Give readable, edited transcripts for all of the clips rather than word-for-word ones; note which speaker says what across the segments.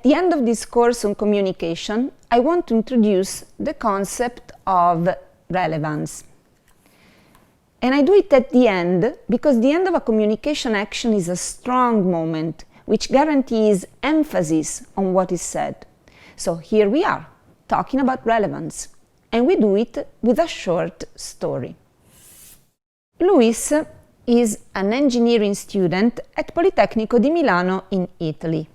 Speaker 1: At the end of this course on communication, I want to introduce the concept of relevance. And I do it at the end because the end of a communication action is a strong moment which guarantees emphasis on what is said. So here we are, talking about relevance, and we do it with a short story. Luis is an engineering student at Politecnico di Milano in Italy.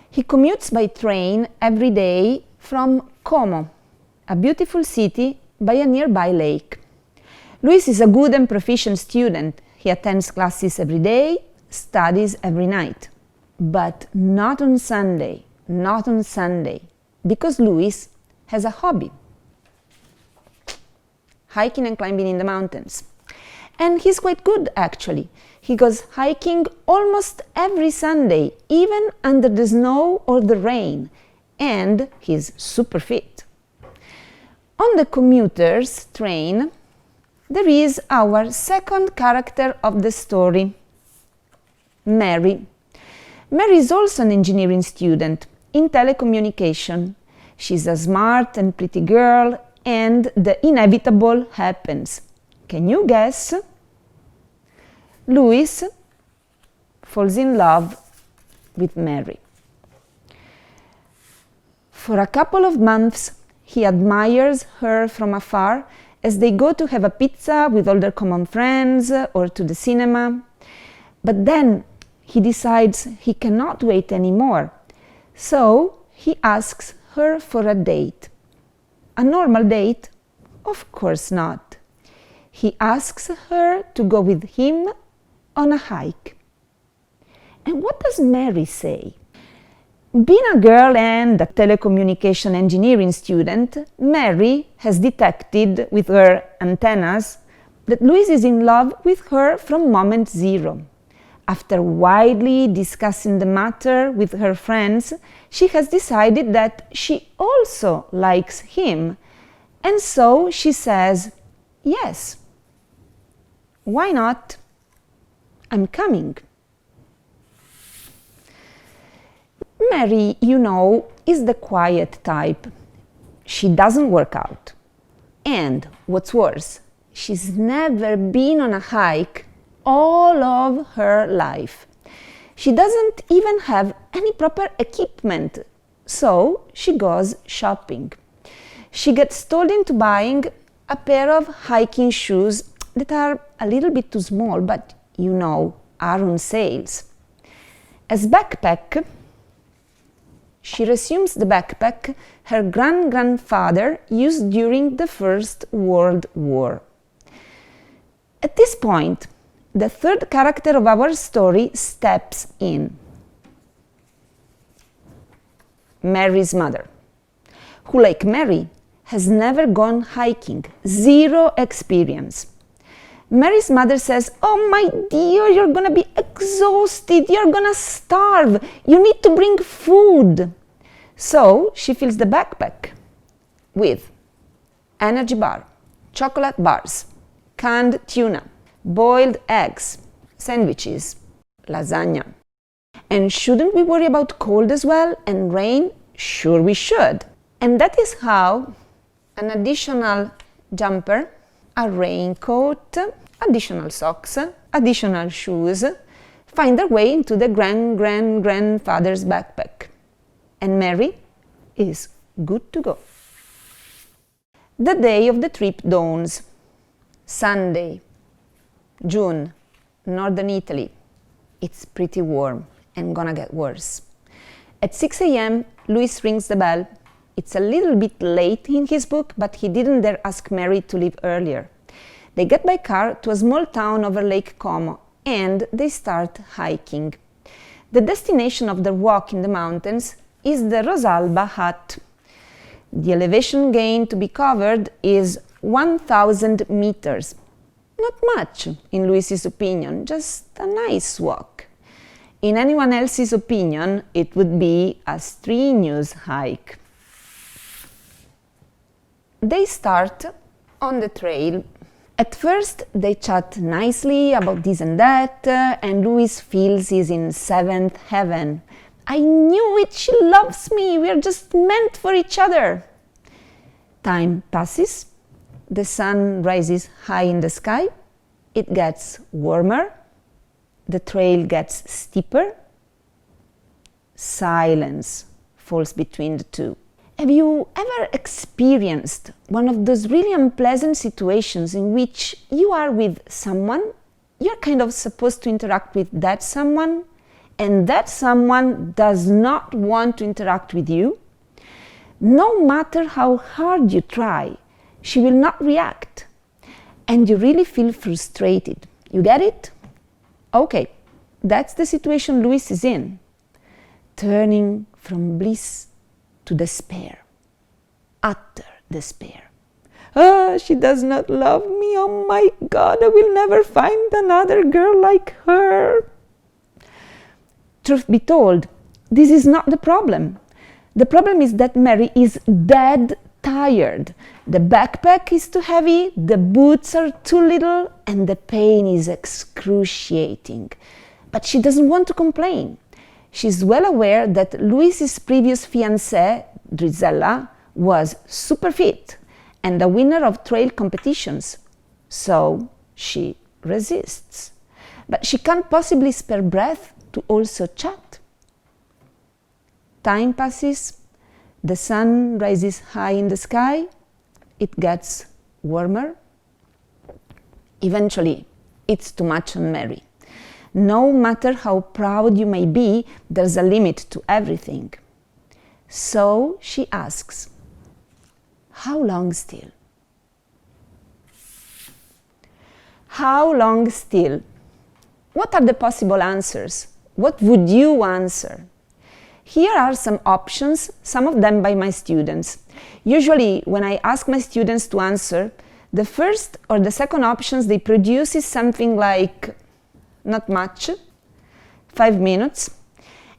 Speaker 1: He commutes by train every day from Como, a beautiful city by a nearby lake. Luis is a good and proficient student. He attends classes every day, studies every night. But not on Sunday, because Luis has a hobby: hiking and climbing in the mountains. And he's quite good, actually. He goes hiking almost every Sunday, even under the snow or the rain, and he's super fit. On the commuter's train, there is our second character of the story, Mary. Mary is also an engineering student in telecommunication. She's a smart and pretty girl, and the inevitable happens. Can you guess? Luis falls in love with Mary. For a couple of months, he admires her from afar as they go to have a pizza with all their common friends or to the cinema. But then he decides he cannot wait anymore. So he asks her for a date. A normal date? Of course not. He asks her to go with him on a hike. And what does Mary say? Being a girl and a telecommunication engineering student, Mary has detected with her antennas that Luis is in love with her from moment zero. After widely discussing the matter with her friends, she has decided that she also likes him. And so she says, "Yes, why not? I'm coming." Mary, you know, is the quiet type. She doesn't work out. And what's worse, she's never been on a hike all of her life. She doesn't even have any proper equipment, so she goes shopping. She gets told into buying a pair of hiking shoes that are a little bit too small, but you know, are on sales. As backpack, she resumes the backpack her grandfather used during the First World War. At this point, the third character of our story steps in. Mary's mother, who, like Mary, has never gone hiking, zero experience. Mary's mother says, "Oh, my dear, you're gonna be exhausted, you're gonna starve, you need to bring food." So she fills the backpack with energy bar, chocolate bars, canned tuna, boiled eggs, sandwiches, lasagna. And shouldn't we worry about cold as well and rain? Sure we should. And that is how an additional jumper, a raincoat, additional socks, additional shoes find their way into the grandfather's backpack. And Mary is good to go. The day of the trip dawns. Sunday, June, northern Italy. It's pretty warm and gonna get worse. At 6 a.m., Luis rings the bell. It's a little bit late in his book, but he didn't dare ask Mary to leave earlier. They get by car to a small town over Lake Como, and they start hiking. The destination of their walk in the mountains is the Rosalba hut. The elevation gain to be covered is 1,000 meters. Not much, in Luis's opinion, just a nice walk. In anyone else's opinion, it would be a strenuous hike. They start on the trail. At first, they chat nicely about this and that, and Luis feels he's in seventh heaven. I knew it, she loves me, we are just meant for each other. Time passes, the sun rises high in the sky, it gets warmer, the trail gets steeper, silence falls between the two. Have you ever experienced one of those really unpleasant situations in which you are with someone, you're kind of supposed to interact with that someone, and that someone does not want to interact with you? No matter how hard you try, she will not react, and you really feel frustrated. You get it? Okay, that's the situation Luis is in, turning from bliss to despair, utter despair. She does not love me, oh my God, I will never find another girl like her. Truth be told, this is not the problem. The problem is that Mary is dead tired. The backpack is too heavy, the boots are too little, and the pain is excruciating. But she doesn't want to complain. She's well aware that Luis's previous fiancée, Drizella, was super fit and a winner of trail competitions. So she resists. But she can't possibly spare breath to also chat. Time passes, the sun rises high in the sky, it gets warmer. Eventually, it's too much on Mary. No matter how proud you may be, there's a limit to everything. So she asks, how long still? How long still? What are the possible answers? What would you answer? Here are some options, some of them by my students. Usually, when I ask my students to answer, the first or the second options they produce is something like, not much, 5 minutes.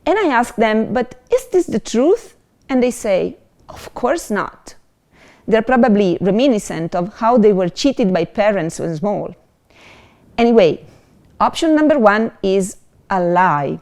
Speaker 1: And I ask them, but is this the truth? And they say, of course not. They're probably reminiscent of how they were cheated by parents when small. Anyway, option number 1 is a lie.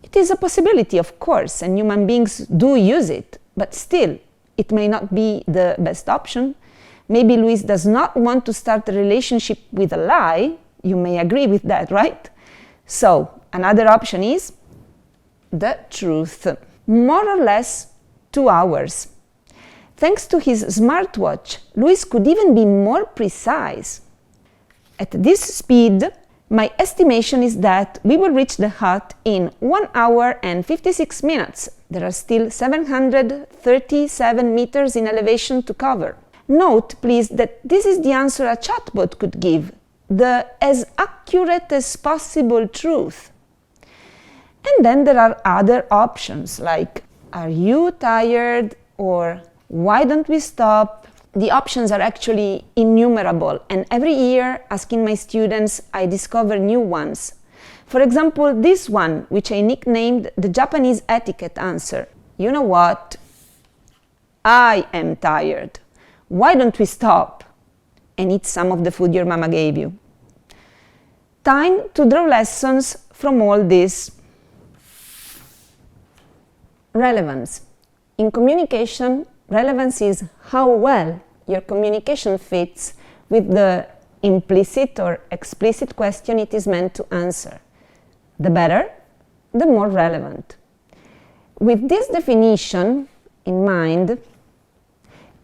Speaker 1: It is a possibility, of course, and human beings do use it, but still, it may not be the best option. Maybe Luis does not want to start a relationship with a lie. You may agree with that, right? So, another option is the truth. More or less 2 hours. Thanks to his smartwatch, Luis could even be more precise. At this speed, my estimation is that we will reach the hut in 1 hour and 56 minutes. There are still 737 meters in elevation to cover. Note, please, that this is the answer a chatbot could give, the as accurate as possible truth. And then there are other options like, are you tired? Or why don't we stop? The options are actually innumerable, and every year, asking my students, I discover new ones. For example, this one, which I nicknamed the Japanese etiquette answer. You know what? I am tired. Why don't we stop and eat some of the food your mama gave you? Time to draw lessons from all this. Relevance. In communication, relevance is how well your communication fits with the implicit or explicit question it is meant to answer. The better, the more relevant. With this definition in mind,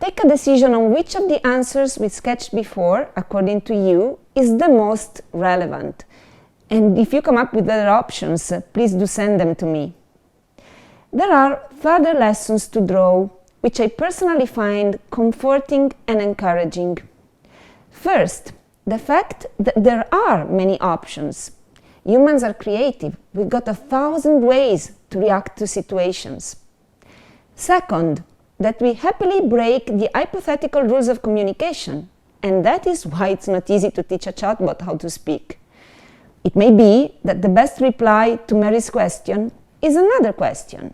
Speaker 1: take a decision on which of the answers we sketched before, according to you, is the most relevant. And if you come up with other options, please do send them to me. There are further lessons to draw, which I personally find comforting and encouraging. First, the fact that there are many options. Humans are creative. We've got 1,000 ways to react to situations. Second, that we happily break the hypothetical rules of communication, and that is why it's not easy to teach a chatbot how to speak. It may be that the best reply to Mary's question is another question.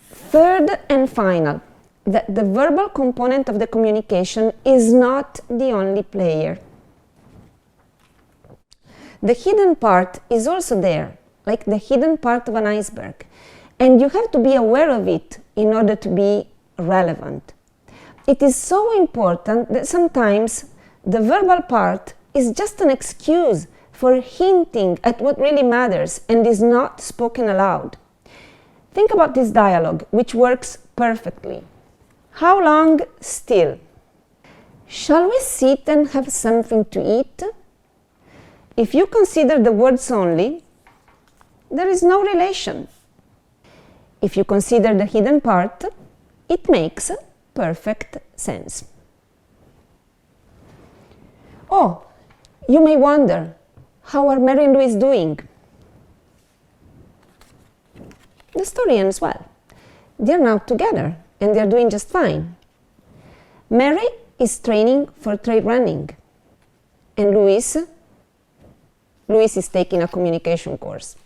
Speaker 1: Third and final, that the verbal component of the communication is not the only player. The hidden part is also there, like the hidden part of an iceberg. And you have to be aware of it in order to be relevant. It is so important that sometimes the verbal part is just an excuse for hinting at what really matters and is not spoken aloud. Think about this dialogue, which works perfectly. How long still? Shall we sit and have something to eat? If you consider the words only, there is no relation. If you consider the hidden part, it makes perfect sense. Oh, you may wonder, how are Mary and Louis doing? The story ends well. They're now together and they're doing just fine. Mary is training for trail running, and Louis is taking a communication course.